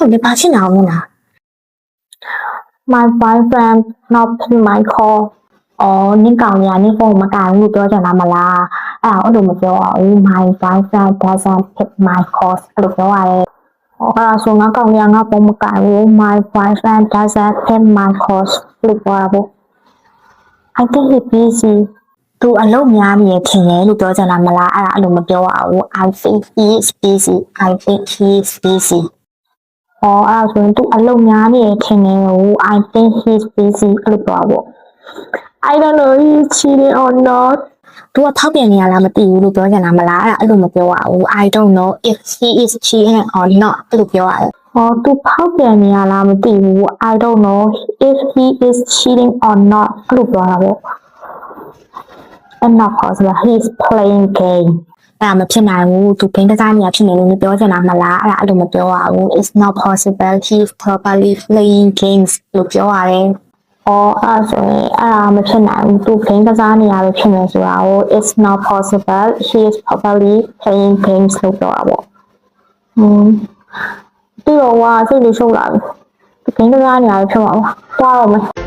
ဟုတ်တယ်ဘာဖြစ်နေအောင်လဲလား My boyfriend not pick my call အော်နင့်ကောင်ကြီးကနင့်ဖုန်းမကိုင်ဘူးပြောချင်တာမလားအဲ့လိုမပြောရဘူး My boyfriend doesn't pick my calls အဲ့လိုပြောရတယ်အဲ့ဒါဆိုငါကောင်ကြီးကငါဖုန်းမကိုင်ဘူး My boyfriend doesn't pick my calls လို့ပြောရဖို့ I think he's busy သူအလုပ်များနေထင်တယ်လို့ပြောချင်တာမလားအဲ့လိုမပြောရဘူး I think he is busy I think he is busy အဲ့ဒါဆိုရင်သူအလုပ်များနေထင်တယ်ဟို I think he's busy အဲ့လိုပြောဖို့ I don't know he's cheating or not သူကထောက်ပြန်နေရလားမသိဘူးလို့ပြောချင်တာမလားအဲ့လိုမပြောရဘူး I don't know if he is cheating or not အဲ့လိုပြောရတယ်သူဖောက်ပြန်နေရလားမသိဘူး I don't know if he is cheating or not အဲ့လိုပြောတာပေါ့ and not possible he's playing game အဲ့မဖြစ်နိုင်ဘူးသူဖိန်းကစားနေရဖြစ်နေလို့ပြောချင်တာမလားအဲ့လိုမပြောရဘူး it's not possible he's probably playing games လို့ပြောရတယ်အဲ့ဆိုရင်မဖြစ်နိုင်ဘူးသူဖိန်းကစားနေရလို့ဖြစ်နေဆိုတာကို it's not possible he is probably playing games လို့ပြောတာပေါ့ဒီတော့စိတ်လေးရှုပ်လာပြီသူဖိန်းကစားနေရလို့ဖြစ်မှာပါသွားတော့မယ်